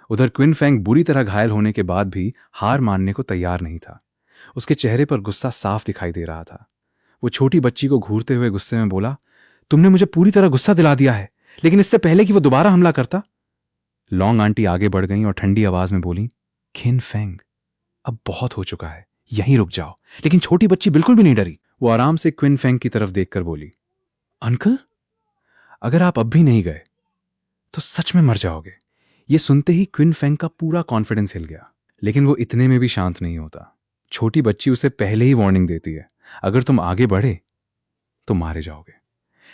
उधर Quinn Feng बुरी तरह घायल होने के बाद भी हार मानने को तैयार नहीं था। उसके चेहरे पर गुस्सा साफ दिखाई दे रहा था। वो छोटी बच्ची को घूरते हुए गुस्से में बोला, तुमने मुझे पूरी तरह गुस्सा दिला दिया है, लेकिन इससे पहले कि वो दोबारा हमला करता। लॉन्ग आंटी आगे बढ़ गईं और ठंडी आवाज में बोली, क्विन फेंग, अब बहुत हो चुका है, यहीं रुक जाओ। लेकिन छोटी बच्ची बिल्कुल भी नहीं डरी। वो आराम से क्विन फेंग की तरफ देखकर बोली, अंकल, अगर आप अब भी नहीं गए तो सच में मर जाओगे। ये सुनते ही क्विन फेंग का पूरा कॉन्फिडेंस हिल गया। लेकिन वो इतने में भी शांत नहीं होता। छोटी बच्ची उसे पहले ही वार्निंग देती है, अगर तुम आगे बढ़े तो मारे जाओगे।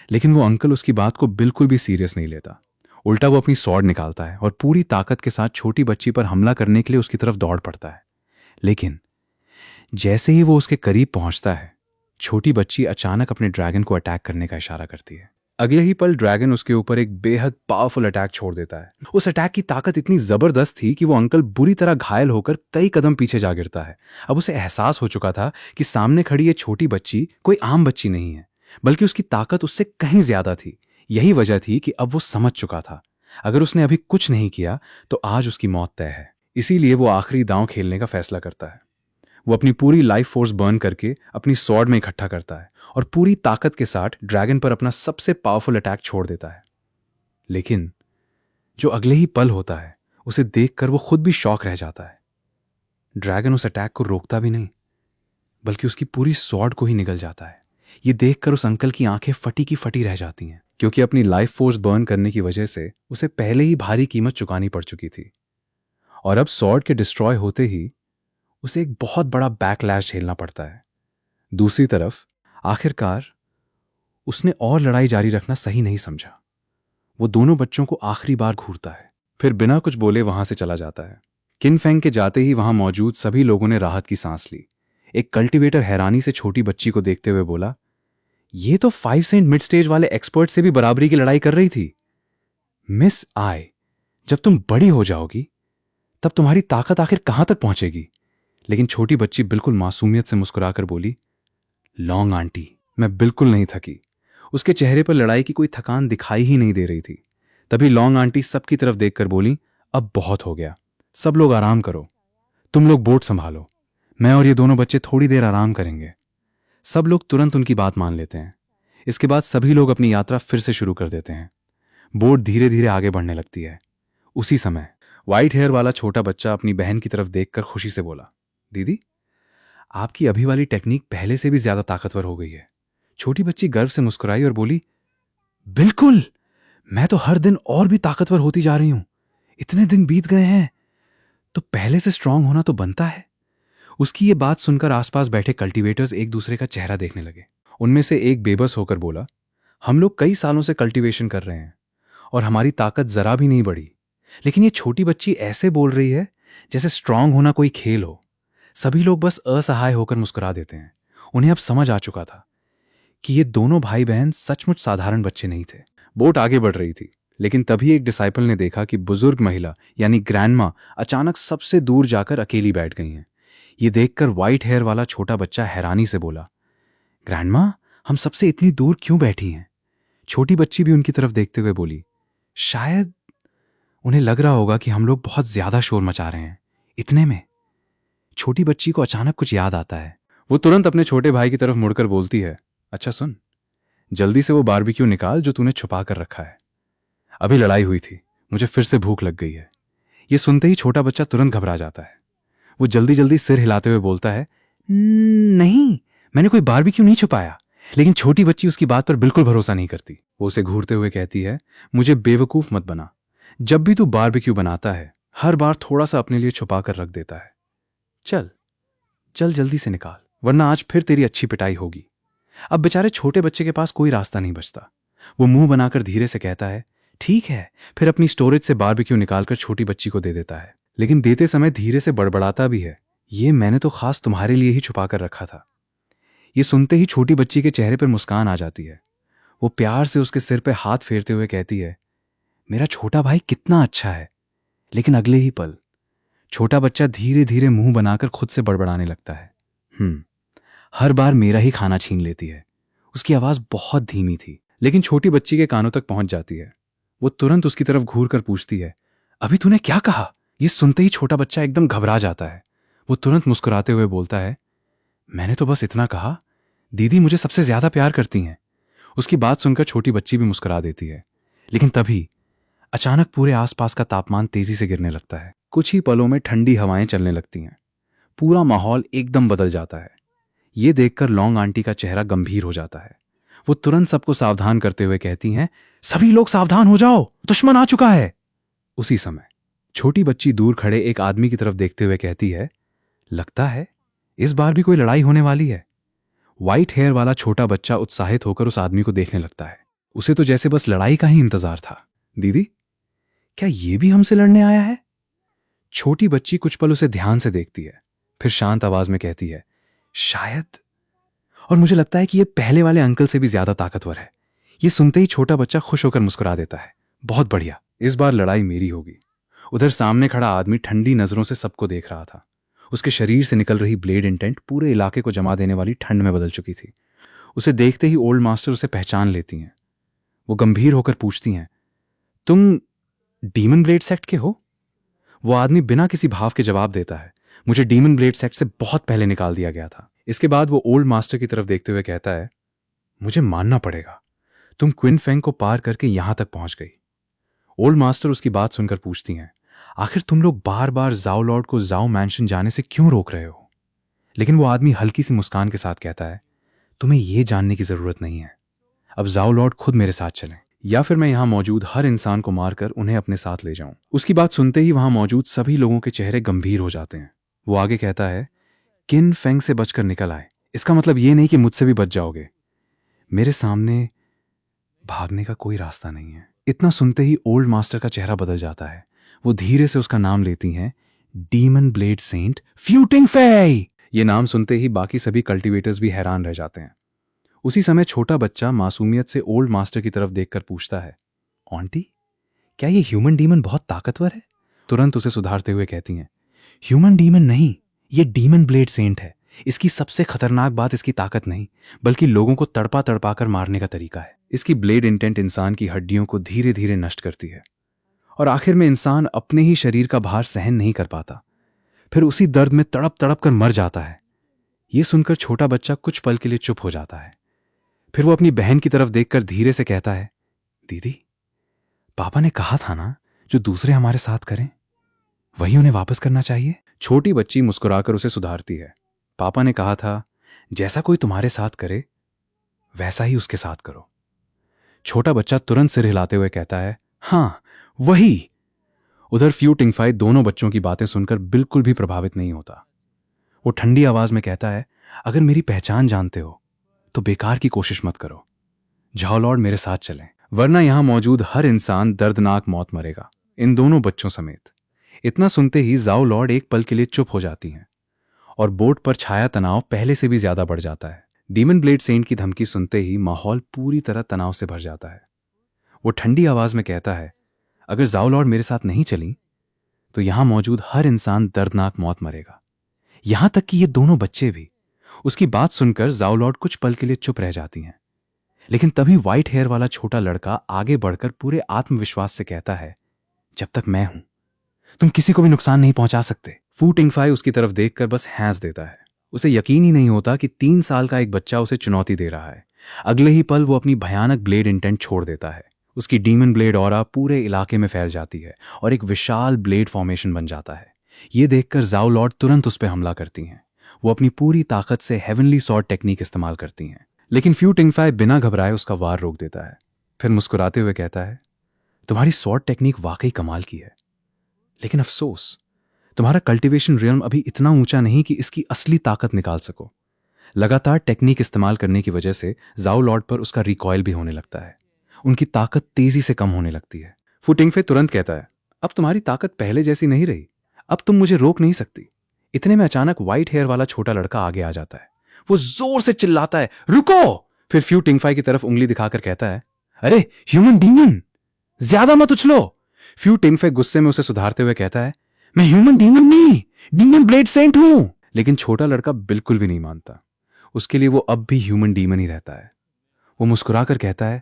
लेकिन वो अंकल उसकी बात को बिल्कुल भी सीरियस नहीं लेता। उल्टा वो अपनी स्वॉर्ड निकालता है और पूरी ताकत के साथ छोटी बच्ची पर हमला करने के लिए उसकी तरफ दौड़ पड़ता है। लेकिन जैसे ही वो उसके करीब पहुंचता है, छोटी बच्ची अचानक अपने ड्रैगन को अटैक करने का इशारा करती है। अगले ही पल ड्रैगन उसके ऊपर एक बेहद पावरफुल अटैक छोड़ देता है। उस अटैक की ताकत इतनी जबरदस्त थी कि वो अंकल बुरी तरह घायल होकर कई कदम पीछे जा गिरता है। अब उसे एहसास हो चुका था कि सामने खड़ी ये छोटी बच्ची कोई आम बच्ची नहीं है, बल्कि उसकी ताकत उससे कहीं ज्यादा थी। यही वजह थी कि अब वो समझ चुका था, अगर उसने अभी कुछ नहीं किया तो आज उसकी मौत तय है। इसीलिए वो आखिरी दांव खेलने का फैसला करता है। वो अपनी पूरी लाइफ फोर्स बर्न करके अपनी स्वॉर्ड में इकट्ठा करता है और पूरी ताकत के साथ ड्रैगन पर अपना सबसे पावरफुल अटैक छोड़ देता है। लेकिन जो अगले ही पल होता है, उसे देखकर वो खुद भी शॉक रह जाता है। ड्रैगन उस अटैक को रोकता भी नहीं, बल्कि उसकी पूरी स्वॉर्ड को ही निगल जाता है। ये देखकर उस अंकल की आंखें फटी की फटी रह जाती हैं, क्योंकि अपनी लाइफ फोर्स बर्न करने की वजह से उसे पहले ही भारी कीमत चुकानी पड़ चुकी थी। और अब स्वॉर्ड के डिस्ट्रॉय होते ही उसे एक बहुत बड़ा बैकलैश झेलना पड़ता है। दूसरी तरफ आखिरकार उसने और लड़ाई जारी रखना सही नहीं समझा। वो दोनों बच्चों को आखिरी बार घूरता है, फिर बिना कुछ बोले वहां से चला जाता है। क्विन फेंग के जाते ही वहां मौजूद सभी लोगों ने राहत की सांस ली। एक कल्टीवेटर हैरानी से छोटी बच्ची को देखते हुए बोला, ये तो 5 सेंट मिड स्टेज वाले एक्सपर्ट से भी बराबरी की लड़ाई कर रही थी। मिस आई, जब तुम बड़ी हो जाओगी तब तुम्हारी ताकत आखिर कहां तक पहुंचेगी। लेकिन छोटी बच्ची बिल्कुल मासूमियत से मुस्कुराकर बोली, लॉन्ग आंटी, मैं बिल्कुल नहीं थकी। उसके चेहरे पर लड़ाई की कोई थकान दिखाई ही नहीं दे रही थी। तभी लॉन्ग आंटी सबकी तरफ देखकर बोली, अब बहुत हो गया, सब लोग आराम करो। तुम लोग बोट संभालो, मैं और ये दोनों बच्चे थोड़ी देर आराम करेंगे। सब लोग तुरंत उनकी बात मान लेते हैं। इसके बाद सभी लोग अपनी यात्रा फिर से शुरू कर देते हैं। बोट धीरे धीरे आगे बढ़ने लगती है। उसी समय व्हाइट हेयर वाला छोटा बच्चा अपनी बहन की तरफ देखकर खुशी से बोला, दीदी, आपकी अभी वाली टेक्निक पहले से भी ज्यादा ताकतवर हो गई है। छोटी बच्ची गर्व से मुस्कुराई और बोली, बिल्कुल, मैं तो हर दिन और भी ताकतवर होती जा रही हूं। इतने दिन बीत गए हैं तो पहले से स्ट्रांग होना तो बनता है। उसकी ये बात सुनकर आसपास बैठे कल्टीवेटर्स एक दूसरे का चेहरा देखने लगे। उनमें से एक बेबस होकर बोला, हम लोग कई सालों से कल्टीवेशन कर रहे हैं और हमारी ताकत जरा भी नहीं बढ़ी, लेकिन ये छोटी बच्ची ऐसे बोल रही है जैसे स्ट्रांग होना कोई खेल हो। सभी लोग बस असहाय होकर मुस्कुरा देते हैं। उन्हें अब समझ आ चुका था कि ये दोनों भाई बहन सचमुच साधारण बच्चे नहीं थे। बोट आगे बढ़ रही थी, लेकिन तभी एक डिसाइपल ने देखा कि बुजुर्ग महिला यानी ग्रैंडमा अचानक सबसे दूर जाकर अकेली बैठ गई हैं। ये देखकर व्हाइट हेयर वाला छोटा बच्चा हैरानी से बोला, ग्रैंडमा, हम सबसे इतनी दूर क्यों बैठी हैं? छोटी बच्ची भी उनकी तरफ देखते हुए बोली, शायद उन्हें लग रहा होगा कि हम लोग बहुत ज्यादा शोर मचा रहे हैं। इतने में छोटी बच्ची को अचानक कुछ याद आता है। वो तुरंत अपने छोटे भाई की तरफ मुड़कर बोलती है, अच्छा सुन, जल्दी से वो बारबेक्यू निकाल जो तूने छुपा कर रखा है। अभी लड़ाई हुई थी, मुझे फिर से भूख लग गई है। ये सुनते ही छोटा बच्चा तुरंत घबरा जाता है। वो जल्दी जल्दी सिर हिलाते हुए बोलता है, नहीं, मैंने कोई बारबेक्यू नहीं छुपाया। लेकिन छोटी बच्ची उसकी बात पर बिल्कुल भरोसा नहीं करती। वो उसे घूरते हुए कहती है, मुझे बेवकूफ मत बना। जब भी तू बारबेक्यू बनाता है, हर बार थोड़ा सा अपने लिए छुपा कर रख देता है। चल चल जल्दी से निकाल, वरना आज फिर तेरी अच्छी पिटाई होगी। अब बेचारे छोटे बच्चे के पास कोई रास्ता नहीं बचता। वो मुंह बनाकर धीरे से कहता है, ठीक है, फिर अपनी स्टोरेज से बारबेक्यू निकालकर छोटी बच्ची को दे देता है। लेकिन देते समय धीरे से बड़बड़ाता भी है, ये मैंने तो खास तुम्हारे लिए ही छुपा कर रखा था। ये सुनते ही छोटी बच्ची के चेहरे पर मुस्कान आ जाती है। वो प्यार से उसके सिर पे हाथ फेरते हुए कहती है, मेरा छोटा भाई कितना अच्छा है। लेकिन अगले ही पल छोटा बच्चा धीरे धीरे मुंह बनाकर खुद से बड़बड़ाने लगता है, हर बार मेरा ही खाना छीन लेती है। उसकी आवाज बहुत धीमी थी, लेकिन छोटी बच्ची के कानों तक पहुंच जाती है। वो तुरंत उसकी तरफ घूर कर पूछती है, अभी तूने क्या कहा? ये सुनते ही छोटा बच्चा एकदम घबरा जाता है। वो तुरंत मुस्कुराते हुए बोलता है, मैंने तो बस इतना कहा, दीदी मुझे सबसे ज्यादा प्यार करती हैं। उसकी बात सुनकर छोटी बच्ची भी मुस्कुरा देती है। लेकिन तभी अचानक पूरे आसपास का तापमान तेजी से गिरने लगता है। कुछ ही पलों में ठंडी हवाएं चलने लगती हैं। पूरा माहौल एकदम बदल जाता है। ये देखकर लॉन्ग आंटी का चेहरा गंभीर हो जाता है। वो तुरंत सबको सावधान करते हुए कहती हैं, सभी लोग सावधान हो जाओ, दुश्मन आ चुका है। उसी समय छोटी बच्ची दूर खड़े एक आदमी की तरफ देखते हुए कहती है, लगता है इस बार भी कोई लड़ाई होने वाली है। व्हाइट हेयर वाला छोटा बच्चा उत्साहित होकर उस आदमी को देखने लगता है। उसे तो जैसे बस लड़ाई का ही इंतजार था। दीदी, क्या ये भी हमसे लड़ने आया है? छोटी बच्ची कुछ पल उसे ध्यान से देखती है, फिर शांत आवाज में कहती है, शायद। और मुझे लगता है कि ये पहले वाले अंकल से भी ज्यादा ताकतवर है। ये सुनते ही छोटा बच्चा खुश होकर मुस्कुरा देता है। बहुत बढ़िया, इस बार लड़ाई मेरी होगी। उधर सामने खड़ा आदमी ठंडी नजरों से सबको देख रहा था। उसके शरीर से निकल रही ब्लेड इंटेंट पूरे इलाके को जमा देने वाली ठंड में बदल चुकी थी। उसे देखते ही ओल्ड मास्टर उसे पहचान लेती हैं। वो गंभीर होकर पूछती हैं, तुम डीमन ब्लेड सेक्ट के हो? वो आदमी बिना किसी भाव के जवाब देता है, मुझे डीमन ब्लेड सेक्ट से बहुत पहले निकाल दिया गया था। इसके बाद वो ओल्ड मास्टर की तरफ देखते हुए कहता है, मुझे मानना पड़ेगा, तुम क्विन फेंग को पार करके यहां तक पहुंच गई। ओल्ड मास्टर उसकी बात सुनकर पूछती हैं, आखिर तुम लोग बार बार जाओ लॉर्ड को जाओ मैंशन जाने से क्यों रोक रहे हो? लेकिन वो आदमी हल्की सी मुस्कान के साथ कहता है, तुम्हें यह जानने की जरूरत नहीं है। अब जाओ लॉर्ड खुद मेरे साथ चलें, या फिर मैं यहां मौजूद हर इंसान को मारकर उन्हें अपने साथ ले जाऊं। उसकी बात सुनते ही वहां मौजूद सभी लोगों के चेहरे गंभीर हो जाते हैं। वो आगे कहता है, किन फेंग से बचकर निकल आए, इसका मतलब ये नहीं कि मुझसे भी बच जाओगे। मेरे सामने भागने का कोई रास्ता नहीं है। इतना सुनते ही ओल्ड मास्टर का चेहरा बदल जाता है। वो धीरे से उसका नाम लेती हैं, डीमन ब्लेड सेंट फ्यू टिंग फेई। ये नाम सुनते ही बाकी सभी कल्टीवेटर्स भी हैरान रह जाते हैं। उसी समय छोटा बच्चा मासूमियत से ओल्ड मास्टर की तरफ देखकर पूछता है, आंटी, क्या ये ह्यूमन डीमन बहुत ताकतवर है? तुरंत उसे सुधारते हुए कहती हैं, ह्यूमन डीमन नहीं, ये डीमन ब्लेड सेंट है। इसकी सबसे खतरनाक बात इसकी ताकत नहीं, बल्कि लोगों को तड़पा तड़पा कर मारने का तरीका है। इसकी ब्लेड इंटेंट इंसान की हड्डियों को धीरे धीरे नष्ट करती है और आखिर में इंसान अपने ही शरीर का भार सहन नहीं कर पाता, फिर उसी दर्द में तड़प तड़प कर मर जाता है। यह सुनकर छोटा बच्चा कुछ पल के लिए चुप हो जाता है। फिर वो अपनी बहन की तरफ देखकर धीरे से कहता है, दीदी, पापा ने कहा था ना, जो दूसरे हमारे साथ करें वही उन्हें वापस करना चाहिए। छोटी बच्ची मुस्कुराकर उसे सुधारती है, पापा ने कहा था, जैसा कोई तुम्हारे साथ करे वैसा ही उसके साथ करो। छोटा बच्चा तुरंत सिर हिलाते हुए कहता है, हां वही। उधर फ्यू टिंगफाई दोनों बच्चों की बातें सुनकर बिल्कुल भी प्रभावित नहीं होता। वो ठंडी आवाज में कहता है, अगर मेरी पहचान जानते हो तो बेकार की कोशिश मत करो। जाओ लॉर्ड मेरे साथ चलें, वरना यहां मौजूद हर इंसान दर्दनाक मौत मरेगा, इन दोनों बच्चों समेत। इतना सुनते ही जाओ लॉर्ड एक पल के लिए चुप हो जाती हैं और बोर्ड पर छाया तनाव पहले से भी ज्यादा बढ़ जाता है। डीमन ब्लेड सेंट की धमकी सुनते ही माहौल पूरी तरह तनाव से भर जाता है। वो ठंडी आवाज में कहता है, अगर जाओ लॉर्ड मेरे साथ नहीं चली तो यहां मौजूद हर इंसान दर्दनाक मौत मरेगा, यहां तक कि ये दोनों बच्चे भी। उसकी बात सुनकर जाओ लॉर्ड कुछ पल के लिए चुप रह जाती हैं, लेकिन तभी व्हाइट हेयर वाला छोटा लड़का आगे बढ़कर पूरे आत्मविश्वास से कहता है, जब तक मैं हूं तुम किसी को भी नुकसान नहीं पहुंचा सकते। फू टिंगफाई उसकी तरफ देखकर बस हंस देता है। उसे यकीन ही नहीं होता कि 3 साल का एक बच्चा उसे चुनौती दे रहा है। अगले ही पल वो अपनी भयानक ब्लेड इंटेंट छोड़ देता है। उसकी डीमन ब्लेड ऑरा पूरे इलाके में फैल जाती है और एक विशाल ब्लेड फॉर्मेशन बन जाता है। ये देखकर जाओ लॉर्ड तुरंत उस पर हमला करती हैं। वो अपनी पूरी ताकत से हेवनली सॉर्ड टेक्निक इस्तेमाल करती हैं, लेकिन फ्यू टिंगफाई बिना घबराए उसका वार रोक देता है। फिर मुस्कुराते हुए कहता है, तुम्हारी सॉर्ड टेक्निक वाकई कमाल की है, लेकिन अफसोस तुम्हारा कल्टीवेशन रियल्म अभी इतना ऊंचा नहीं कि इसकी असली ताकत निकाल सको। लगातार टेक्निक इस्तेमाल करने की वजह से जाओ लॉर्ड पर उसका रिकॉयल भी होने लगता है। उनकी ताकत तेजी से कम होने लगती है। फू टिंगफाई तुरंत कहता है, अब तुम्हारी ताकत पहले जैसी नहीं रही, अब तुम मुझे रोक नहीं सकती। इतने में अचानक व्हाइट हेयर वाला छोटा लड़का आगे आ जाता है। वो जोर से चिल्लाता है, रुको! फिर फ्यू टिंगफाई की तरफ उंगली दिखाकर कहता है, अरे ह्यूमन डीमन, ज्यादा मत उछलो। फ्यू टिंगफाई गुस्से में उसे सुधारते हुए कहता है, मैं ह्यूमन डीमन नहीं, डीमन ब्लेड सेंट हूं। लेकिन छोटा लड़का बिल्कुल भी नहीं मानता। उसके लिए वो अब भी ह्यूमन डीमन ही रहता है। वो मुस्कुराकर कहता है,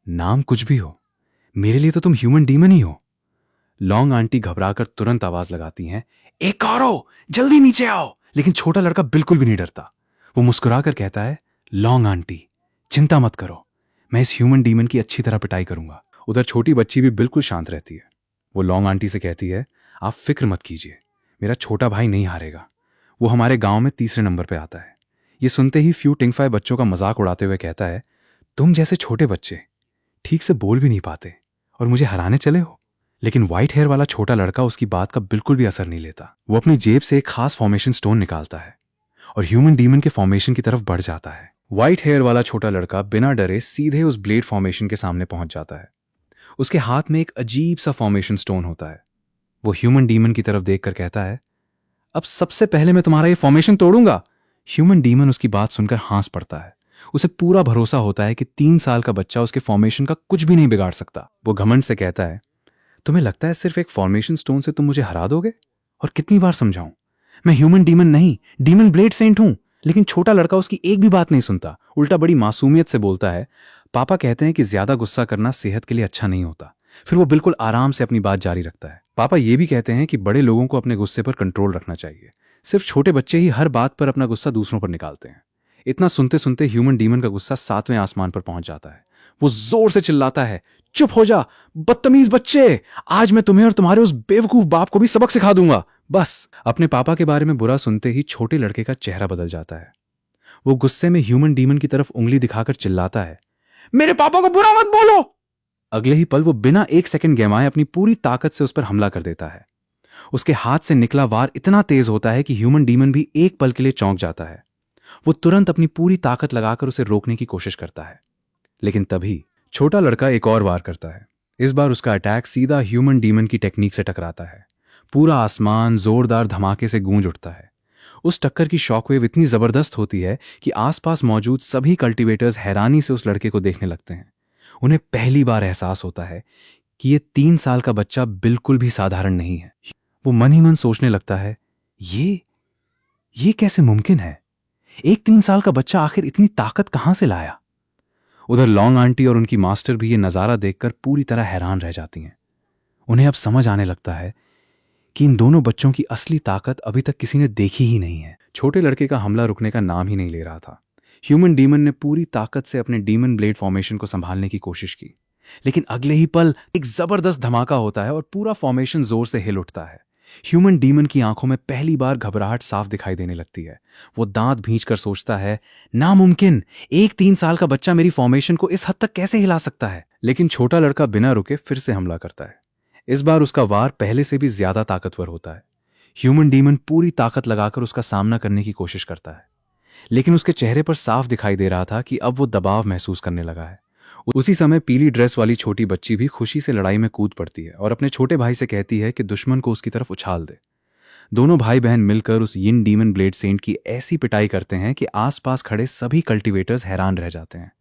नाम कुछ भी हो, मेरे लिए तो तुम ह्यूमन डीमन ही हो। लॉन्ग आंटी घबराकर तुरंत आवाज लगाती हैं, एक औरो, जल्दी नीचे आओ। लेकिन छोटा लड़का बिल्कुल भी नहीं डरता। वो मुस्कुराकर कहता है, लॉन्ग आंटी चिंता मत करो, मैं इस ह्यूमन डीमन की अच्छी तरह पिटाई करूंगा। उधर छोटी बच्ची भी बिल्कुल शांत रहती है। वो लॉन्ग आंटी से कहती है, आप फिक्र मत कीजिए, मेरा छोटा भाई नहीं हारेगा। वो हमारे गांव में तीसरे नंबर पे आता है। ये सुनते ही फ्यू टिंगफाई बच्चों का मजाक उड़ाते हुए कहता है, तुम जैसे छोटे बच्चे ठीक से बोल भी नहीं पाते और मुझे हराने चले हो। लेकिन व्हाइट हेयर वाला छोटा लड़का उसकी बात का बिल्कुल भी असर नहीं लेता। वो अपनी जेब से एक खास फॉर्मेशन स्टोन निकालता है और ह्यूमन डीमन के फॉर्मेशन की तरफ बढ़ जाता है। व्हाइट हेयर वाला छोटा लड़का बिना डरे सीधे उस ब्लेड फॉर्मेशन के सामने पहुंच जाता है। उसके हाथ में एक अजीब सा फॉर्मेशन स्टोन होता है। वो ह्यूमन डीमन की तरफ देखकर कहता है, अब सबसे पहले मैं तुम्हारा ये फॉर्मेशन तोड़ूंगा। ह्यूमन डीमन उसकी बात सुनकर हंस पड़ता है। उसे पूरा भरोसा होता है कि 3 साल का बच्चा उसके फॉर्मेशन का कुछ भी नहीं बिगाड़ सकता। वो घमंड से कहता है, तुम्हें लगता है सिर्फ एक फॉर्मेशन स्टोन से तुम मुझे हरा दोगे? और कितनी बार समझाऊं, मैं ह्यूमन डीमन नहीं, डीमन ब्लेड सेंट हूं। लेकिन छोटा लड़का उसकी एक भी बात नहीं सुनता। उल्टा बड़ी मासूमियत से बोलता है, पापा कहते हैं कि ज्यादा गुस्सा करना सेहत के लिए अच्छा नहीं होता। फिर वो बिल्कुल आराम से अपनी बात जारी रखता है, पापा ये भी कहते हैं कि बड़े लोगों को अपने गुस्से पर कंट्रोल रखना चाहिए। सिर्फ छोटे बच्चे ही हर बात पर अपना गुस्सा दूसरों पर निकालते हैं। इतना सुनते सुनते ह्यूमन डीमन का गुस्सा 7वें आसमान पर पहुंच जाता है। वो जोर से चिल्लाता है, चुप हो जा बदतमीज बच्चे, आज मैं तुम्हें और तुम्हारे उस बेवकूफ बाप को भी सबक सिखा दूंगा। बस अपने पापा के बारे में बुरा सुनते ही छोटे लड़के का चेहरा बदल जाता है। वो गुस्से में ह्यूमन डीमन की तरफ उंगली दिखाकर चिल्लाता है, मेरे पापा को बुरा मत बोलो। अगले ही पल वो बिना एक सेकंड गंवाए अपनी पूरी ताकत से उस पर हमला कर देता है। उसके हाथ से निकला वार इतना तेज होता है कि ह्यूमन डीमन भी एक पल के लिए चौंक जाता है। वो तुरंत अपनी पूरी ताकत लगाकर उसे रोकने की कोशिश करता है, लेकिन तभी छोटा लड़का एक और वार करता है। इस बार उसका अटैक सीधा ह्यूमन डीमन की टेक्निक से टकराता है। पूरा आसमान जोरदार धमाके से गूंज उठता है। उस टक्कर की शॉकवेव इतनी जबरदस्त होती है कि आसपास मौजूद सभी कल्टीवेटर्स हैरानी से उस लड़के को देखने लगते हैं। उन्हें पहली बार एहसास होता है कि ये 3 साल का बच्चा बिल्कुल भी साधारण नहीं है। वो मन ही मन सोचने लगता है, ये कैसे मुमकिन है? एक 3 साल का बच्चा आखिर इतनी ताकत कहां से लाया? उधर लॉन्ग आंटी और उनकी मास्टर भी ये नजारा देखकर पूरी तरह हैरान रह जाती हैं। उन्हें अब समझ आने लगता है कि इन दोनों बच्चों की असली ताकत अभी तक किसी ने देखी ही नहीं है। छोटे लड़के का हमला रुकने का नाम ही नहीं ले रहा था। ह्यूमन डीमन ने पूरी ताकत से अपने डीमन ब्लेड फॉर्मेशन को संभालने की कोशिश की, लेकिन अगले ही पल एक जबरदस्त धमाका होता है और पूरा फॉर्मेशन जोर से हिल उठता है। ह्यूमन डीमन की आंखों में पहली बार घबराहट साफ दिखाई देने लगती है। वो दांत भींचकर सोचता है, नामुमकिन, एक 3 साल का बच्चा मेरी फॉर्मेशन को इस हद तक कैसे हिला सकता है? लेकिन छोटा लड़का बिना रुके फिर से हमला करता है। इस बार उसका वार पहले से भी ज्यादा ताकतवर होता है। ह्यूमन डीमन पूरी ताकत लगाकर उसका सामना करने की कोशिश करता है, लेकिन उसके चेहरे पर साफ दिखाई दे रहा था कि अब वो दबाव महसूस करने लगा है। उसी समय पीली ड्रेस वाली छोटी बच्ची भी खुशी से लड़ाई में कूद पड़ती है और अपने छोटे भाई से कहती है कि दुश्मन को उसकी तरफ उछाल दे। दोनों भाई बहन मिलकर उस यिन डीमन ब्लेड सेंट की ऐसी पिटाई करते हैं कि आसपास खड़े सभी कल्टीवेटर्स हैरान रह जाते हैं।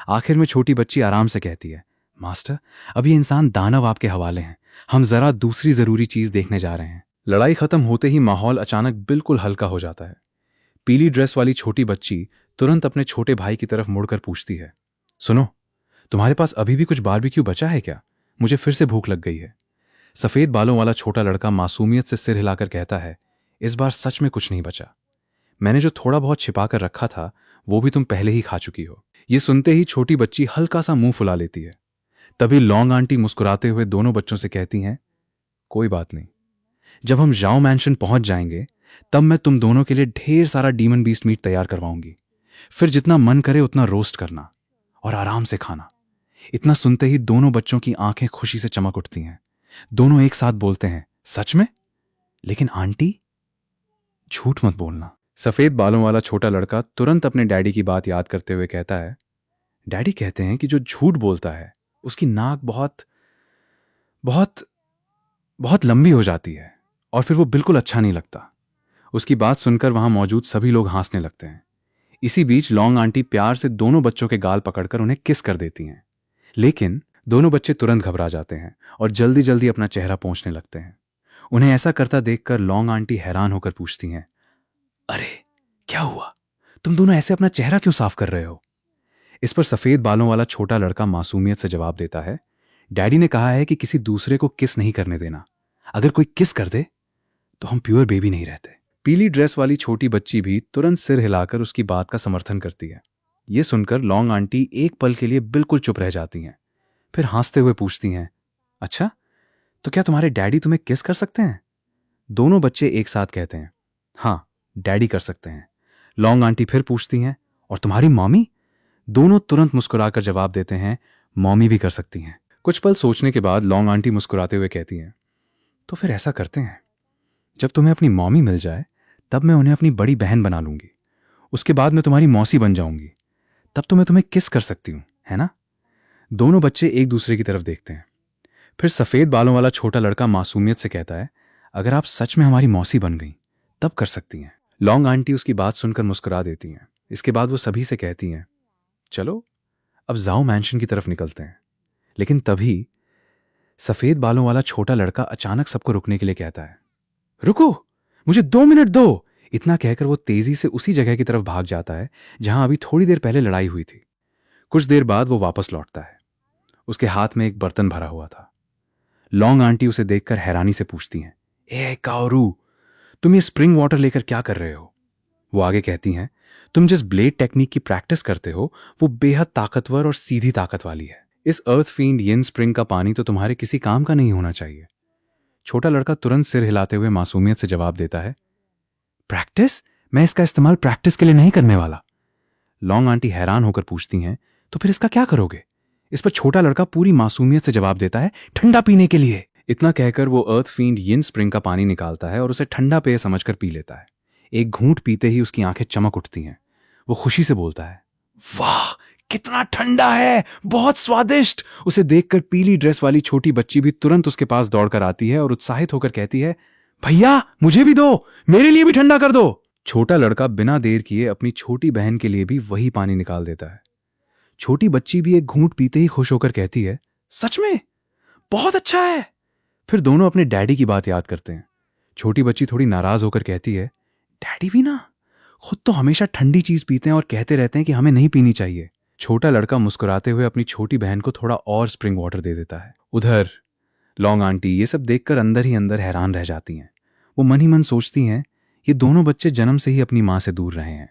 आखिर में छोटी बच्ची आराम से कहती है, मास्टर, अब ये इंसान दानव आपके हवाले हैं, हम जरा दूसरी जरूरी चीज देखने जा रहे हैं। लड़ाई खत्म होते ही माहौल अचानक बिल्कुल हल्का हो जाता है। पीली ड्रेस वाली छोटी बच्ची तुरंत अपने छोटे भाई की तरफ मुड़कर पूछती है, सुनो, तुम्हारे पास अभी भी कुछ बारबेक्यू बचा है क्या? मुझे फिर से भूख लग गई है। सफेद बालों वाला छोटा लड़का मासूमियत से सिर हिलाकर कहता है, इस बार सच में कुछ नहीं बचा। मैंने जो थोड़ा बहुत छिपा कर रखा था वो भी तुम पहले ही खा चुकी हो। ये सुनते ही छोटी बच्ची हल्का सा मुंह फुला लेती है। तभी लॉन्ग आंटी मुस्कुराते हुए दोनों बच्चों से कहती हैं, कोई बात नहीं, जब हम जाओ मैंशन पहुंच जाएंगे तब मैं तुम दोनों के लिए ढेर सारा डीमन बीस्ट मीट तैयार करवाऊंगी। फिर जितना मन करे उतना रोस्ट करना और आराम से खाना। इतना सुनते ही दोनों बच्चों की आंखें खुशी से चमक उठती हैं। दोनों एक साथ बोलते हैं, सच में? लेकिन आंटी, झूठ मत बोलना। सफेद बालों वाला छोटा लड़का तुरंत अपने डैडी की बात याद करते हुए कहता है, डैडी कहते हैं कि जो झूठ बोलता है उसकी नाक बहुत बहुत बहुत लंबी हो जाती है और फिर वो बिल्कुल अच्छा नहीं लगता। उसकी बात सुनकर वहां मौजूद सभी लोग हंसने लगते हैं। इसी बीच लॉन्ग आंटी प्यार से दोनों बच्चों के गाल पकड़कर उन्हें किस कर देती हैं, लेकिन दोनों बच्चे तुरंत घबरा जाते हैं और जल्दी जल्दी अपना चेहरा पोंछने लगते हैं। उन्हें ऐसा करता देखकर लॉन्ग आंटी हैरान होकर पूछती हैं, अरे क्या हुआ? तुम दोनों ऐसे अपना चेहरा क्यों साफ कर रहे हो? इस पर सफेद बालों वाला छोटा लड़का मासूमियत से जवाब देता है, डैडी ने कहा है कि किसी दूसरे को किस नहीं करने देना। अगर कोई किस कर दे तो हम प्योर बेबी नहीं रहते। पीली ड्रेस वाली छोटी बच्ची भी तुरंत सिर हिलाकर उसकी बात का समर्थन करती है। ये सुनकर लॉन्ग आंटी एक पल के लिए बिल्कुल चुप रह जाती हैं। फिर हंसते हुए पूछती हैं, अच्छा, तो क्या तुम्हारे डैडी तुम्हें किस कर सकते हैं? दोनों बच्चे एक साथ कहते हैं, हाँ, डैडी कर सकते हैं। लॉन्ग आंटी फिर पूछती हैं, और तुम्हारी मॉमी? दोनों तुरंत मुस्कुराकर जवाब देते हैं, मॉमी भी कर सकती हैं। कुछ पल सोचने के बाद लॉन्ग आंटी मुस्कुराते हुए कहती हैं, तो फिर ऐसा करते हैं, जब तुम्हें अपनी मॉमी मिल जाए तब मैं उन्हें अपनी बड़ी बहन बना लूंगी। उसके बाद मैं तुम्हारी मौसी बन जाऊंगी। तब तो मैं तुम्हें किस कर सकती हूं, है ना? दोनों बच्चे एक दूसरे की तरफ देखते हैं। फिर सफेद बालों वाला छोटा लड़का मासूमियत से कहता है, अगर आप सच में हमारी मौसी बन गई तब कर सकती हैं। लॉन्ग आंटी उसकी बात सुनकर मुस्कुरा देती हैं। इसके बाद वो सभी से कहती हैं, चलो अब जाओ मैंशन की तरफ निकलते हैं। लेकिन तभी सफेद बालों वाला छोटा लड़का अचानक सबको रुकने के लिए कहता है, रुको, मुझे 2 मिनट दो। इतना कहकर वो तेजी से उसी जगह की तरफ भाग जाता है जहां अभी थोड़ी देर पहले लड़ाई हुई थी। कुछ देर बाद वो वापस लौटता है। उसके हाथ में एक बर्तन भरा हुआ था। लॉन्ग आंटी उसे देखकर हैरानी से पूछती हैं, ए काओरू, तुम ये स्प्रिंग वाटर लेकर क्या कर रहे हो? वो आगे कहती हैं, तुम जिस ब्लेड टेक्निक की प्रैक्टिस करते हो वो बेहद ताकतवर और सीधी ताकत वाली है। इस अर्थ फील्ड यिन स्प्रिंग का पानी तो तुम्हारे किसी काम का नहीं होना चाहिए। छोटा लड़का तुरंत सिर हिलाते हुए मासूमियत से जवाब देता है, प्रैक्टिस? मैं इसका इस्तेमाल प्रैक्टिस के लिए नहीं करने वाला। लॉन्ग आंटी हैरान होकर पूछती हैं, तो फिर इसका क्या करोगे? इस पर छोटा लड़का पूरी मासूमियत से जवाब देता है, ठंडा पीने के लिए। इतना कहकर वो अर्थ फील्ड यिन स्प्रिंग का पानी निकालता है और उसे ठंडा पेय समझकर पी लेता है। एक घूंट पीते ही उसकी आंखें चमक उठती हैं। वो खुशी से बोलता है, वाह, कितना ठंडा है, बहुत स्वादिष्ट। उसे देखकर पीली ड्रेस वाली छोटी बच्ची भी तुरंत उसके पास दौड़कर आती है और उत्साहित होकर कहती है, भैया मुझे भी दो, मेरे लिए भी ठंडा कर दो। छोटा लड़का बिना देर किए अपनी छोटी बहन के लिए भी वही पानी निकाल देता है। छोटी बच्ची भी एक घूंट पीते ही खुश होकर कहती है, सच में बहुत अच्छा है। फिर दोनों अपने डैडी की बात याद करते हैं। छोटी बच्ची थोड़ी नाराज होकर कहती है, डैडी भी ना खुद तो हमेशा ठंडी चीज पीते हैं और कहते रहते हैं कि हमें नहीं पीनी चाहिए। छोटा लड़का मुस्कुराते हुए अपनी छोटी बहन को थोड़ा और स्प्रिंग वाटर दे देता है। उधर लॉन्ग आंटी ये सब देखकर अंदर ही अंदर हैरान रह जाती हैं। वो मन ही मन सोचती हैं, ये दोनों बच्चे जन्म से ही अपनी मां से दूर रहे हैं।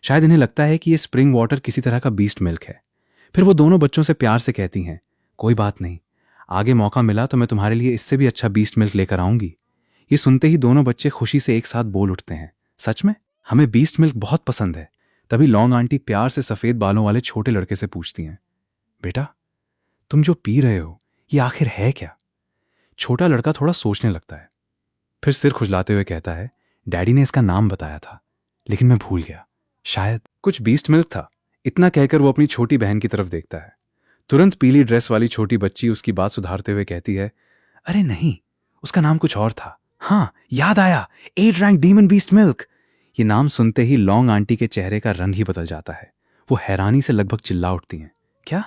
शायद इन्हें लगता है कि ये स्प्रिंग वाटर किसी तरह का बीस्ट मिल्क है। फिर वो दोनों बच्चों से प्यार से कहती हैं, कोई बात नहीं, आगे मौका मिला तो मैं तुम्हारे लिए इससे भी अच्छा बीस्ट मिल्क लेकर आऊंगी। ये सुनते ही दोनों बच्चे खुशी से एक साथ बोल उठते हैं, सच में हमें बीस्ट मिल्क बहुत पसंद है। तभी लॉन्ग आंटी प्यार से सफेद बालों वाले छोटे लड़के से पूछती हैं, बेटा तुम जो पी रहे हो ये आखिर है क्या? छोटा लड़का थोड़ा सोचने लगता है, फिर सिर खुजलाते हुए कहता है, डैडी ने इसका नाम बताया था लेकिन मैं भूल गया, शायद कुछ बीस्ट मिल्क था। इतना कहकर वो अपनी छोटी बहन की तरफ देखता है। तुरंत पीली ड्रेस वाली छोटी बच्ची उसकी बात सुधारते हुए कहती है, अरे नहीं, उसका नाम कुछ और था। हाँ याद आया, 8 रैंक डीमन बीस्ट मिल्क। ये नाम सुनते ही लॉन्ग आंटी के चेहरे का रंग ही बदल जाता है। वो हैरानी से लगभग चिल्ला उठती हैं, क्या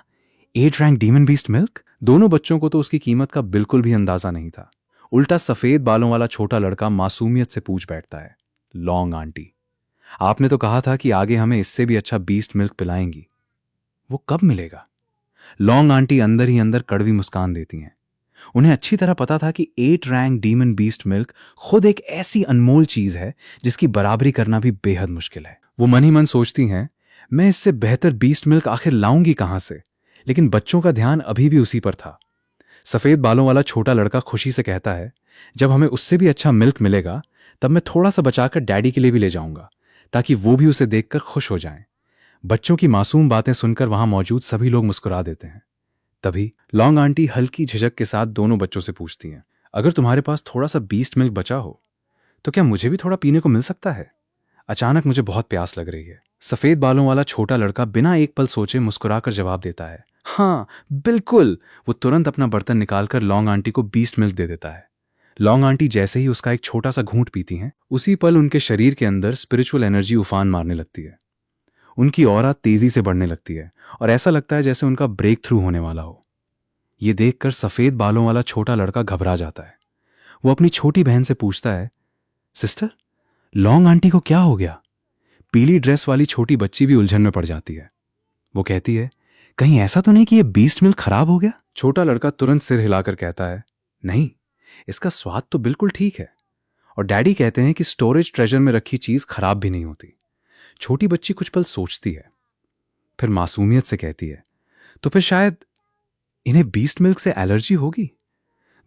8 रैंक डीमन बीस्ट मिल्क? दोनों बच्चों को तो उसकी कीमत का बिल्कुल भी अंदाजा नहीं था। उल्टा सफेद बालों वाला छोटा लड़का मासूमियत से पूछ बैठता है, लॉन्ग आंटी आपने तो कहा था कि आगे हमें इससे भी अच्छा बीस्ट मिल्क पिलाएंगी, वो कब मिलेगा? लॉन्ग आंटी अंदर ही अंदर कड़वी मुस्कान देती हैं। उन्हें अच्छी तरह पता था कि 8 रैंक डीमन बीस्ट मिल्क खुद एक ऐसी अनमोल चीज है जिसकी बराबरी करना भी बेहद मुश्किल है। वो मन ही मन सोचती हैं, मैं इससे बेहतर बीस्ट मिल्क आखिर लाऊंगी कहां से? लेकिन बच्चों का ध्यान अभी भी उसी पर था। सफेद बालों वाला छोटा लड़का खुशी से कहता है, जब हमें उससे भी अच्छा मिल्क मिलेगा तब मैं थोड़ा सा बचाकर डैडी के लिए भी ले जाऊंगा ताकि वो भी उसे देखकर खुश हो जाएं। बच्चों की मासूम बातें सुनकर वहां मौजूद सभी लोग मुस्कुरा देते हैं। तभी लॉन्ग आंटी हल्की झिझक के साथ दोनों बच्चों से पूछती हैं, अगर तुम्हारे पास थोड़ा सा बीस्ट मिल्क बचा हो तो क्या मुझे भी थोड़ा पीने को मिल सकता है? अचानक मुझे बहुत प्यास लग रही है। सफेद बालों वाला छोटा लड़का बिना एक पल सोचे मुस्कुराकर जवाब देता है, हाँ बिल्कुल। वो तुरंत अपना बर्तन निकालकर लॉन्ग आंटी को बीस्ट मिल्क दे देता है। लॉन्ग आंटी जैसे ही उसका एक छोटा सा घूंट पीती हैं, उसी पल उनके शरीर के अंदर स्पिरिचुअल एनर्जी उफान मारने लगती है। उनकी ऑरा तेजी से बढ़ने लगती है और ऐसा लगता है जैसे उनका ब्रेक थ्रू होने वाला हो। ये देखकर सफेद बालों वाला छोटा लड़का घबरा जाता है। वो अपनी छोटी बहन से पूछता है, सिस्टर लॉन्ग आंटी को क्या हो गया? पीली ड्रेस वाली छोटी बच्ची भी उलझन में पड़ जाती है। वो कहती है, कहीं ऐसा तो नहीं कि ये बीस्ट मिल्क खराब हो गया? छोटा लड़का तुरंत सिर हिलाकर कहता है, नहीं, इसका स्वाद तो बिल्कुल ठीक है। और डैडी कहते हैं कि स्टोरेज ट्रेजर में रखी चीज खराब भी नहीं होती। छोटी बच्ची कुछ पल सोचती है, फिर मासूमियत से कहती है, तो फिर शायद इन्हें बीस्ट मिल्क से एलर्जी होगी।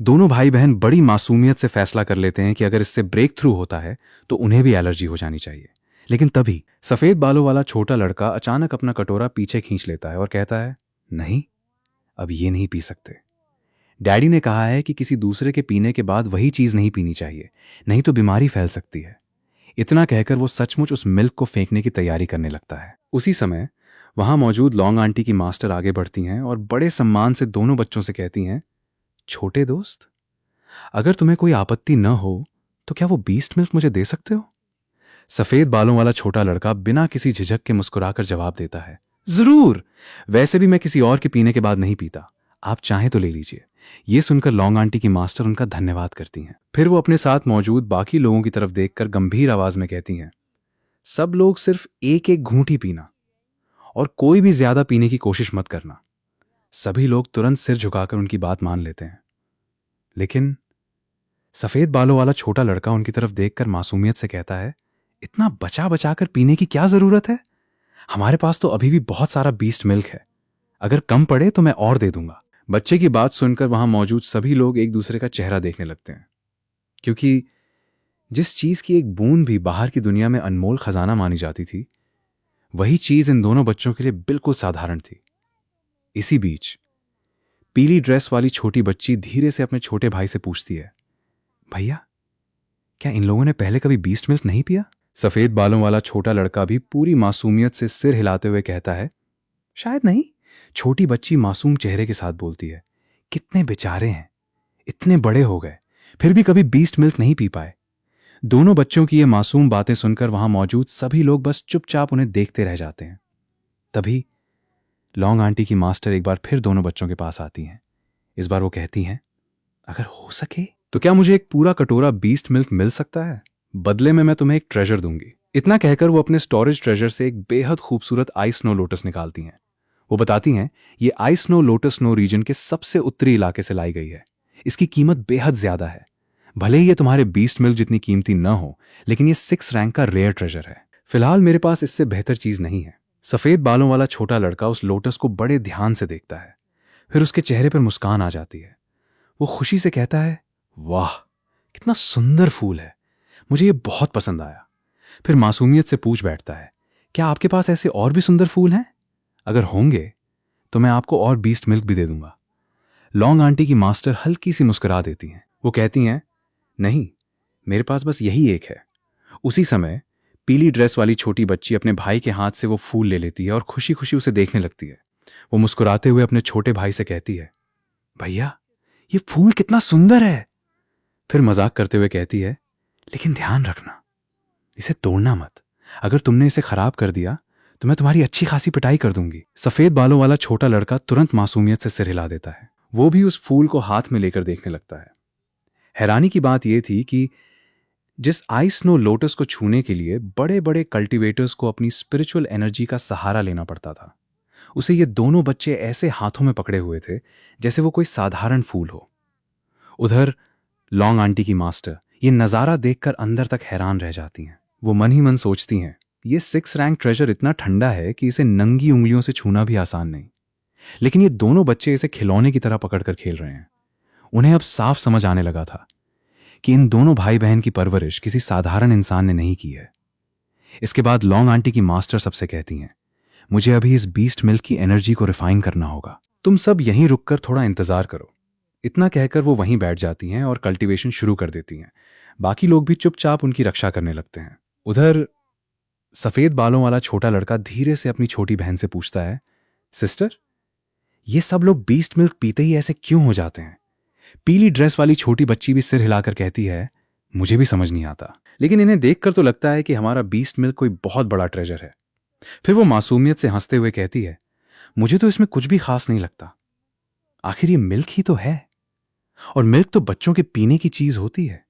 दोनों भाई बहन बड़ी मासूमियत से फैसला कर लेते हैं कि अगर इससे ब्रेक थ्रू होता है तो उन्हें भी एलर्जी हो जानी चाहिए। लेकिन तभी सफेद बालों वाला छोटा लड़का अचानक अपना कटोरा पीछे खींच लेता है और कहता है, नहीं, अब ये नहीं पी सकते। डैडी ने कहा है कि किसी दूसरे के पीने के बाद वही चीज नहीं पीनी चाहिए, नहीं तो बीमारी फैल सकती है। इतना कहकर वो सचमुच उस मिल्क को फेंकने की तैयारी करने लगता है। उसी समय वहां मौजूद लॉन्ग आंटी की मास्टर आगे बढ़ती हैं और बड़े सम्मान से दोनों बच्चों से कहती हैं, छोटे दोस्त, अगर तुम्हें कोई आपत्ति न हो तो क्या वो बीस्ट मिल्क मुझे दे सकते हो? सफेद बालों वाला छोटा लड़का बिना किसी झिझक के मुस्कुराकर जवाब देता है, जरूर, वैसे भी मैं किसी और के पीने के बाद नहीं पीता, आप चाहें तो ले लीजिए। ये सुनकर लॉन्ग आंटी की मास्टर उनका धन्यवाद करती हैं। फिर वो अपने साथ मौजूद बाकी लोगों की तरफ देखकर गंभीर आवाज में कहती हैं, सब लोग सिर्फ एक एक घूंट ही पीना और कोई भी ज्यादा पीने की कोशिश मत करना। सभी लोग तुरंत सिर झुकाकर उनकी बात मान लेते हैं। लेकिन सफेद बालों वाला छोटा लड़का उनकी तरफ देखकर मासूमियत से कहता है, इतना बचा बचा कर पीने की क्या जरूरत है? हमारे पास तो अभी भी बहुत सारा बीस्ट मिल्क है, अगर कम पड़े तो मैं और दे दूंगा। बच्चे की बात सुनकर वहां मौजूद सभी लोग एक दूसरे का चेहरा देखने लगते हैं, क्योंकि जिस चीज की एक बूंद भी बाहर की दुनिया में अनमोल खजाना मानी जाती थी, वही चीज इन दोनों बच्चों के लिए बिल्कुल साधारण थी। इसी बीच पीली ड्रेस वाली छोटी बच्ची धीरे से अपने छोटे भाई से पूछती है, भैया, क्या इन लोगों ने पहले कभी बीस्ट मिल्क नहीं पिया? सफेद बालों वाला छोटा लड़का भी पूरी मासूमियत से सिर हिलाते हुए कहता है, शायद नहीं। छोटी बच्ची मासूम चेहरे के साथ बोलती है, कितने बेचारे हैं, इतने बड़े हो गए फिर भी कभी बीस्ट मिल्क नहीं पी पाए। दोनों बच्चों की ये मासूम बातें सुनकर वहां मौजूद सभी लोग बस चुपचाप उन्हें देखते रह जाते हैं। तभी लॉन्ग आंटी की मास्टर एक बार फिर दोनों बच्चों के पास आती हैं। इस बार वो कहती हैं, अगर हो सके तो क्या मुझे एक पूरा कटोरा बीस्ट मिल्क मिल सकता है? बदले में मैं तुम्हें एक ट्रेजर दूंगी। इतना कहकर वो अपने स्टोरेज ट्रेजर से एक बेहद खूबसूरत आइस स्नो लोटस निकालती हैं। वो बताती हैं, ये ice snow lotus snow region के सबसे उत्तरी इलाके से लाई गई है। इसकी कीमत बेहद ज्यादा है। भले ही ये तुम्हारे बीस्ट मिल्क जितनी कीमती न हो, लेकिन ये 6 रैंक का रेयर ट्रेजर है। फिलहाल मेरे पास इससे बेहतर चीज नहीं है। सफेद बालों वाला छोटा लड़का उस लोटस को बड़े ध्यान से देखता है, फिर उसके चेहरे पर मुस्कान आ जाती है। वो खुशी से कहता है, वाह, कितना सुंदर फूल है, मुझे ये बहुत पसंद आया। फिर मासूमियत से पूछ बैठता है, क्या आपके पास ऐसे और भी सुंदर फूल हैं? अगर होंगे तो मैं आपको और बीस्ट मिल्क भी दे दूंगा। लॉन्ग आंटी की मास्टर हल्की सी मुस्कुरा देती हैं। वो कहती हैं, नहीं, मेरे पास बस यही एक है। उसी समय पीली ड्रेस वाली छोटी बच्ची अपने भाई के हाथ से वो फूल ले लेती है और खुशी खुशी उसे देखने लगती है। वो मुस्कुराते हुए अपने छोटे भाई से कहती है, भैया, ये फूल कितना सुंदर है। फिर मजाक करते हुए कहती है, लेकिन ध्यान रखना, इसे तोड़ना मत। अगर तुमने इसे खराब कर दिया तो मैं तुम्हारी अच्छी खासी पिटाई कर दूंगी। सफेद बालों वाला छोटा लड़का तुरंत मासूमियत से सिर हिला देता है। वो भी उस फूल को हाथ में लेकर देखने लगता है। हैरानी की बात यह थी कि जिस आइस स्नो लोटस को छूने के लिए बड़े बड़े कल्टीवेटर्स को अपनी स्पिरिचुअल एनर्जी का सहारा लेना पड़ता था, उसे ये दोनों बच्चे ऐसे हाथों में पकड़े हुए थे जैसे वो कोई साधारण फूल हो। उधर लॉन्ग आंटी की मास्टर ये नजारा देखकर अंदर तक हैरान रह जाती हैं। वो मन ही मन सोचती हैं, ये 6 रैंक ट्रेजर इतना ठंडा है कि इसे नंगी उंगलियों से छूना भी आसान नहीं। लेकिन ये दोनों बच्चे इसे खिलौने की तरह पकड़कर खेल रहे हैं। उन्हें अब साफ समझ आने लगा था कि इन दोनों भाई बहन की परवरिश किसी साधारण इंसान ने नहीं की है। इसके बाद लॉन्ग आंटी की मास्टर सबसे कहती हैं, मुझे अभी इस बीस्ट मिल्क की एनर्जी को रिफाइन करना होगा, तुम सब यहीं रुककर थोड़ा इंतजार करो। इतना कहकर वो वहीं बैठ जाती हैं और कल्टीवेशन शुरू कर देती हैं। बाकी लोग भी चुपचाप उनकी रक्षा करने लगते हैं। उधर सफेद बालों वाला छोटा लड़का धीरे से अपनी छोटी बहन से पूछता है, सिस्टर, ये सब लोग बीस्ट मिल्क पीते ही ऐसे क्यों हो जाते हैं? पीली ड्रेस वाली छोटी बच्ची भी सिर हिलाकर कहती है, मुझे भी समझ नहीं आता, लेकिन इन्हें देखकर तो लगता है कि हमारा बीस्ट मिल्क कोई बहुत बड़ा ट्रेजर है। फिर वो मासूमियत से हंसते हुए कहती है, मुझे तो इसमें कुछ भी खास नहीं लगता। आखिर ये मिल्क ही तो है, और मिल्क तो बच्चों के पीने की चीज होती है।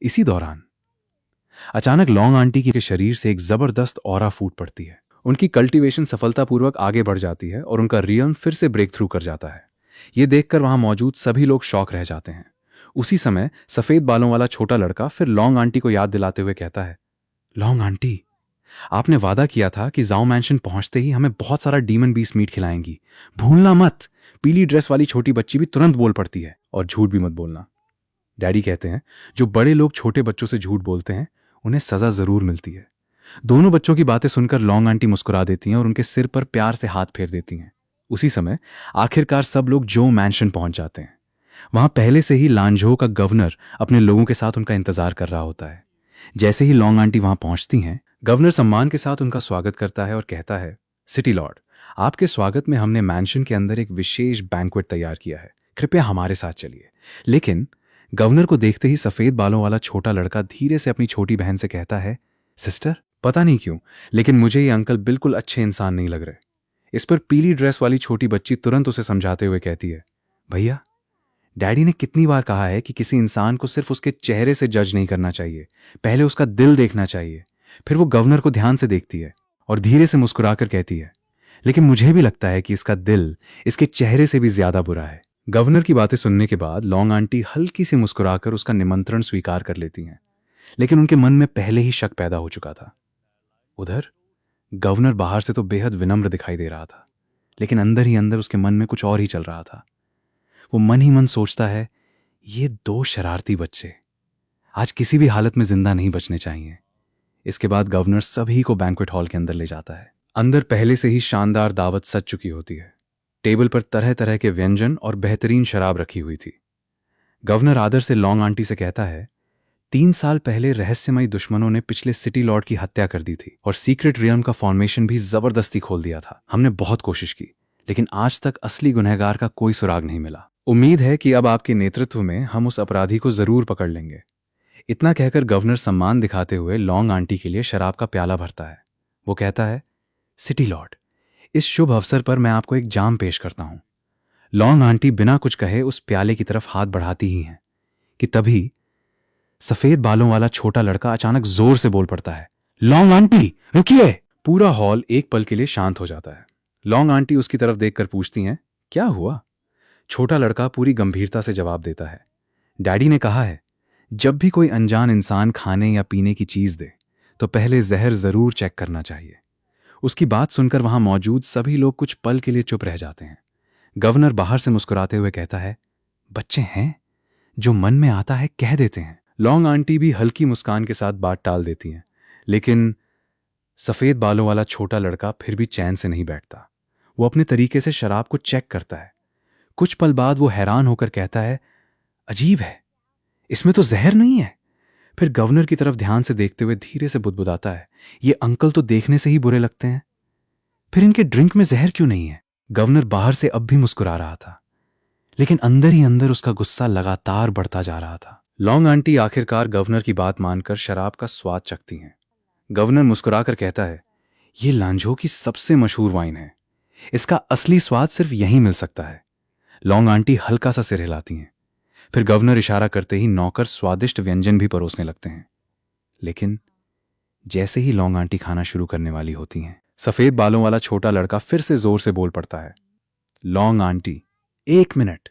इसी दौरान अचानक लॉन्ग आंटी के शरीर से एक जबरदस्त ऑरा फूट पड़ती है। उनकी कल्टीवेशन सफलतापूर्वक आगे बढ़ जाती है और उनका रियल्म फिर से ब्रेक थ्रू कर जाता है। ये देखकर वहां मौजूद सभी लोग शॉक रह जाते हैं। उसी समय सफेद बालों वाला छोटा लड़का फिर लॉन्ग आंटी को याद दिलाते हुए कहता है, लॉन्ग आंटी, आपने वादा किया था कि जाओ मैंशन पहुंचते ही हमें बहुत सारा डीमन बीस्ट मीट खिलाएंगी, भूलना मत। पीली ड्रेस वाली छोटी बच्ची भी तुरंत बोल पड़ती है, और झूठ भी मत बोलना। डैडी कहते हैं, जो बड़े लोग छोटे बच्चों से झूठ बोलते हैं उन्हें सजा जरूर मिलती है। दोनों बच्चों की बातें सुनकर लॉन्ग आंटी मुस्कुरा देती हैं और उनके सिर पर प्यार से हाथ फेर देती हैं। उसी समय आखिरकार सब लोग जो मैंशन पहुंच जाते हैं। वहां पहले से ही लांझो का गवर्नर अपने लोगों के साथ उनका इंतजार कर रहा होता है। जैसे ही लॉन्ग आंटी वहां पहुंचती हैं, गवर्नर सम्मान के साथ उनका स्वागत करता है और कहता है, सिटी लॉर्ड, आपके स्वागत में हमने मैंशन के अंदर एक विशेष बैंक्वेट तैयार किया है, कृपया हमारे साथ चलिए। लेकिन गवर्नर को देखते ही सफेद बालों वाला छोटा लड़का धीरे से अपनी छोटी बहन से कहता है, सिस्टर, पता नहीं क्यों लेकिन मुझे ये अंकल बिल्कुल अच्छे इंसान नहीं लग रहे। इस पर पीली ड्रेस वाली छोटी बच्ची तुरंत उसे समझाते हुए कहती है, भैया, डैडी ने कितनी बार कहा है कि किसी इंसान को सिर्फ उसके चेहरे से जज नहीं करना चाहिए, पहले उसका दिल देखना चाहिए। फिर वो गवर्नर को ध्यान से देखती है और धीरे से मुस्कुराकर कहती है, लेकिन मुझे भी लगता है कि इसका दिल इसके चेहरे से भी ज्यादा बुरा है। गवर्नर की बातें सुनने के बाद लॉन्ग आंटी हल्की सी मुस्कुराकर उसका निमंत्रण स्वीकार कर लेती हैं, लेकिन उनके मन में पहले ही शक पैदा हो चुका था। उधर गवर्नर बाहर से तो बेहद विनम्र दिखाई दे रहा था, लेकिन अंदर ही अंदर उसके मन में कुछ और ही चल रहा था। वो मन ही मन सोचता है, ये दो शरारती बच्चे आज किसी भी हालत में जिंदा नहीं बचने चाहिए। इसके बाद गवर्नर सभी को बैंक्वेट हॉल के अंदर ले जाता है। अंदर पहले से ही शानदार दावत सज चुकी होती है। टेबल पर तरह तरह के व्यंजन और बेहतरीन शराब रखी हुई थी। गवर्नर आदर से लॉन्ग आंटी से कहता है, 3 साल पहले रहस्यमयी दुश्मनों ने पिछले सिटी लॉर्ड की हत्या कर दी थी और सीक्रेट रियल्म का फॉर्मेशन भी जबरदस्ती खोल दिया था। हमने बहुत कोशिश की, लेकिन आज तक असली गुनहगार का कोई सुराग नहीं मिला। उम्मीद है कि अब आपके नेतृत्व में हम उस अपराधी को जरूर पकड़ लेंगे। इतना कहकर गवर्नर सम्मान दिखाते हुए लॉन्ग आंटी के लिए शराब का प्याला भरता है। वो कहता है, सिटी लॉर्ड, इस शुभ अवसर पर मैं आपको एक जाम पेश करता हूं। लॉन्ग आंटी बिना कुछ कहे उस प्याले की तरफ हाथ बढ़ाती ही हैं कि तभी सफेद बालों वाला छोटा लड़का अचानक जोर से बोल पड़ता है, लॉन्ग आंटी रुकिए। पूरा हॉल एक पल के लिए शांत हो जाता है। लॉन्ग आंटी उसकी तरफ देखकर पूछती हैं, क्या हुआ? छोटा लड़का पूरी गंभीरता से जवाब देता है, डैडी ने कहा है, जब भी कोई अनजान इंसान खाने या पीने की चीज दे तो पहले जहर जरूर चेक करना चाहिए। उसकी बात सुनकर वहां मौजूद सभी लोग कुछ पल के लिए चुप रह जाते हैं। गवर्नर बाहर से मुस्कुराते हुए कहता है, बच्चे हैं, जो मन में आता है कह देते हैं। लॉन्ग आंटी भी हल्की मुस्कान के साथ बात टाल देती हैं, लेकिन सफेद बालों वाला छोटा लड़का फिर भी चैन से नहीं बैठता। वो अपने तरीके से शराब को चेक करता है। कुछ पल बाद वो हैरान होकर कहता है, अजीब है, इसमें तो जहर नहीं है। फिर गवर्नर की तरफ ध्यान से देखते हुए धीरे से बुदबुदाता है, ये अंकल तो देखने से ही बुरे लगते हैं, फिर इनके ड्रिंक में जहर क्यों नहीं है? गवर्नर बाहर से अब भी मुस्कुरा रहा था, लेकिन अंदर ही अंदर उसका गुस्सा लगातार बढ़ता जा रहा था। लॉन्ग आंटी आखिरकार गवर्नर की बात मानकर शराब का स्वाद चखती हैं। गवर्नर मुस्कुराकर कहता है, ये लांझो की सबसे मशहूर वाइन है, इसका असली स्वाद सिर्फ यहीं मिल सकता है। लॉन्ग आंटी हल्का सा सिर हिलाती हैं। फिर गवर्नर इशारा करते ही नौकर स्वादिष्ट व्यंजन भी परोसने लगते हैं। लेकिन जैसे ही लॉन्ग आंटी खाना शुरू करने वाली होती हैं, सफेद बालों वाला छोटा लड़का फिर से जोर से बोल पड़ता है, long aunty, 1 minute.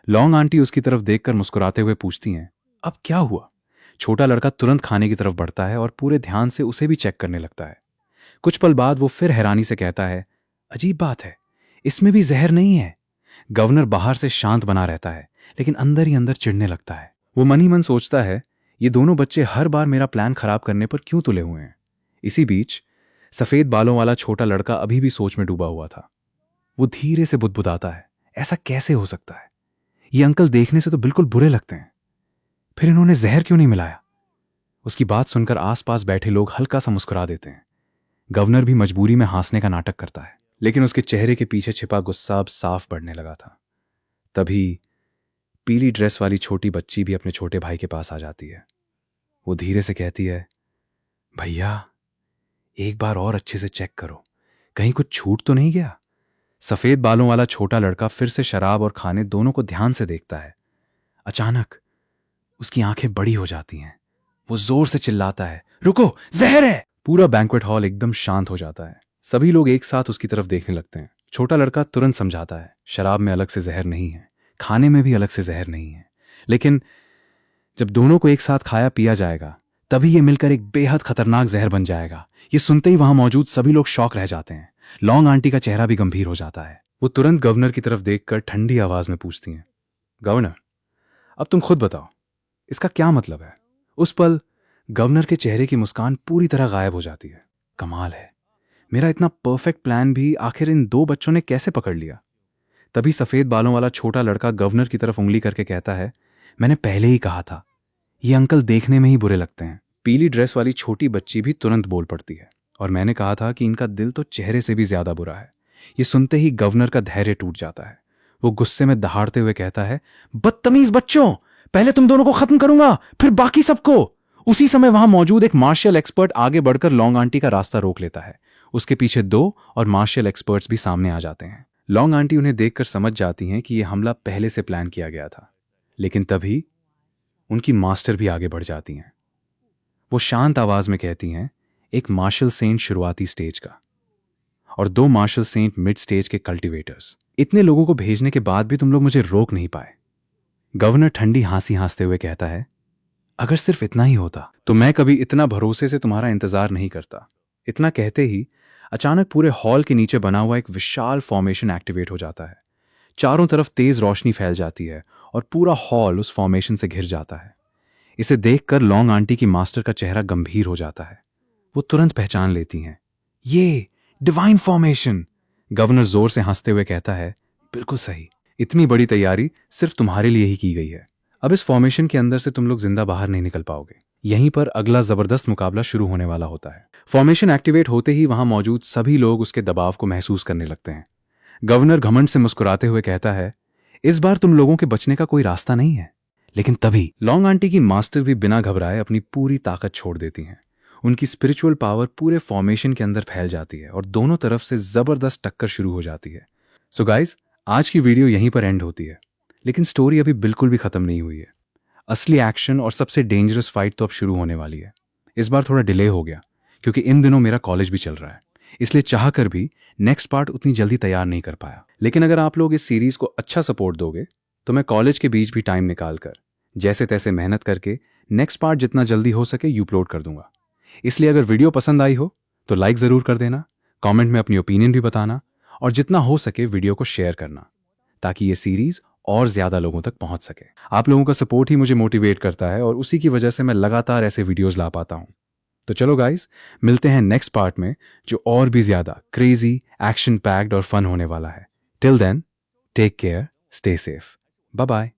Long aunty उसकी तरफ देखकर मुस्कुराते हुए पूछती हैं, अब क्या हुआ? छोटा लड़का तुरंत खाने की तरफ बढ़ता है और पूरे ध्यान से उसे भी चेक करने लगता है। कुछ पल बाद वो फिर हैरानी से कहता है, अजीब बात है, इसमें भी जहर नहीं है। गवर्नर बाहर से शांत बना रहता है, लेकिन अंदर ही अंदर चिढ़ने लगता है। वो मन ही मन सोचता है, ये दोनों बच्चे हर बार मेरा प्लान खराब करने पर क्यों तुले हुए हैं। इसी बीच सफेद बालों वाला छोटा लड़का अभी भी सोच में डूबा हुआ था। वो धीरे से बुदबुदाता है, ऐसा कैसे हो सकता है? ये अंकल देखने से तो बिल्कुल बुरे लगते हैं, फिर इन्होंने जहर क्यों नहीं मिलाया? उसकी बात सुनकर आसपास बैठे लोग हल्का सा मुस्कुरा देते हैं। गवर्नर भी मजबूरी में हंसने का नाटक करता है, लेकिन उसके चेहरे के पीछे छिपा गुस्सा अब साफ बढ़ने लगा था। तभी पीली ड्रेस वाली छोटी बच्ची भी अपने छोटे भाई के पास आ जाती है। वो धीरे से कहती है, भैया, एक बार और अच्छे से चेक करो, कहीं कुछ छूट तो नहीं गया। सफेद बालों वाला छोटा लड़का फिर से शराब और खाने दोनों को ध्यान से देखता है। अचानक उसकी आंखें बड़ी हो जाती हैं। वो जोर से चिल्लाता है, रुको, जहर है। पूरा बैंक्वेट हॉल एकदम शांत हो जाता है। सभी लोग एक साथ उसकी तरफ देखने लगते हैं। छोटा लड़का तुरंत समझाता है, शराब में अलग से जहर नहीं है, खाने में भी अलग से जहर नहीं है, लेकिन जब दोनों को एक साथ खाया पिया जाएगा तभी ये मिलकर एक बेहद खतरनाक जहर बन जाएगा। ये सुनते ही वहां मौजूद सभी लोग शॉक रह जाते हैं। लॉन्ग आंटी का चेहरा भी गंभीर हो जाता है। वो तुरंत गवर्नर की तरफ देखकर ठंडी आवाज में पूछती हैं, गवर्नर, अब तुम खुद बताओ, इसका क्या मतलब है? उस पल गवर्नर के चेहरे की मुस्कान पूरी तरह गायब हो जाती है। कमाल है, मेरा इतना परफेक्ट प्लान भी आखिर इन दो बच्चों ने कैसे पकड़ लिया? तभी सफेद बालों वाला छोटा लड़का गवर्नर की तरफ उंगली करके कहता है, मैंने पहले ही कहा था, ये अंकल देखने में ही बुरे लगते हैं। पीली ड्रेस वाली छोटी बच्ची भी तुरंत बोल पड़ती है, और मैंने कहा था कि इनका दिल तो चेहरे से भी ज्यादा बुरा है। ये सुनते ही गवर्नर का धैर्य टूट जाता है। वो गुस्से में दहाड़ते हुए कहता है, बदतमीज बच्चों, पहले तुम दोनों को खत्म करूंगा, फिर बाकी सबको। उसी समय वहां मौजूद एक मार्शल एक्सपर्ट आगे बढ़कर लॉन्ग आंटी का रास्ता रोक लेता है। उसके पीछे दो और मार्शल एक्सपर्ट्स भी सामने आ जाते हैं। लॉन्ग आंटी उन्हें देखकर समझ जाती हैं कि यह हमला पहले से प्लान किया गया था, लेकिन तभी उनकी मास्टर भी आगे बढ़ जाती हैं। वो शांत आवाज में कहती हैं, एक मार्शल सेंट शुरुआती स्टेज का और दो मार्शल सेंट मिड स्टेज के कल्टीवेटर्स। इतने लोगों को भेजने के बाद भी तुम लोग मुझे रोक नहीं पाए। गवर्नर ठंडी हंसी हंसते हुए कहता है, अगर सिर्फ इतना ही होता तो मैं कभी इतना भरोसे से तुम्हारा इंतजार नहीं करता। इतना कहते ही अचानक पूरे हॉल के नीचे बना हुआ एक विशाल फॉर्मेशन एक्टिवेट हो जाता है। चारों तरफ तेज रोशनी फैल जाती है और पूरा हॉल उस फॉर्मेशन से घिर जाता है। इसे देखकर लॉन्ग आंटी की मास्टर का चेहरा गंभीर हो जाता है। वो तुरंत पहचान लेती हैं, ये डिवाइन फॉर्मेशन। गवर्नर जोर से हंसते हुए कहता है, बिल्कुल सही, इतनी बड़ी तैयारी सिर्फ तुम्हारे लिए ही की गई है। अब इस फॉर्मेशन के अंदर से तुम लोग जिंदा बाहर नहीं निकल पाओगे। यहीं पर अगला जबरदस्त मुकाबला शुरू होने वाला होता है। फॉर्मेशन एक्टिवेट होते ही वहां मौजूद सभी लोग उसके दबाव को महसूस करने लगते हैं। गवर्नर घमंड से मुस्कुराते हुए कहता है, इस बार तुम लोगों के बचने का कोई रास्ता नहीं है। लेकिन तभी लॉन्ग आंटी की मास्टर भी बिना घबराए अपनी पूरी ताकत छोड़ देती हैं। उनकी स्पिरिचुअल पावर पूरे फॉर्मेशन के अंदर फैल जाती है और दोनों तरफ से जबरदस्त टक्कर शुरू हो जाती है। सो गाइज, आज की वीडियो यहीं पर एंड होती है, लेकिन स्टोरी अभी बिल्कुल भी खत्म नहीं हुई है। असली एक्शन और सबसे डेंजरस फाइट तो अब शुरू होने वाली है। इस बार थोड़ा डिले हो गया क्योंकि इन दिनों मेरा कॉलेज भी चल रहा है, इसलिए चाहकर भी नेक्स्ट पार्ट उतनी जल्दी तैयार नहीं कर पाया। लेकिन अगर आप लोग इस सीरीज को अच्छा सपोर्ट दोगे तो मैं कॉलेज के बीच भी टाइम निकाल कर जैसे तैसे मेहनत करके नेक्स्ट पार्ट जितना जल्दी हो सके यू अपलोड कर दूंगा। इसलिए अगर वीडियो पसंद आई हो तो लाइक जरूर कर देना, कमेंट में अपनी ओपिनियन भी बताना और जितना हो सके वीडियो को शेयर करना ताकि ये सीरीज और ज्यादा लोगों तक पहुंच सके। आप लोगों का सपोर्ट ही मुझे मोटिवेट करता है और उसी की वजह से मैं लगातार ऐसे वीडियोस ला पाता हूं। तो चलो गाइस, मिलते हैं नेक्स्ट पार्ट में जो और भी ज्यादा क्रेजी, एक्शन पैक्ड और फन होने वाला है। Till then, take care, stay safe, bye bye.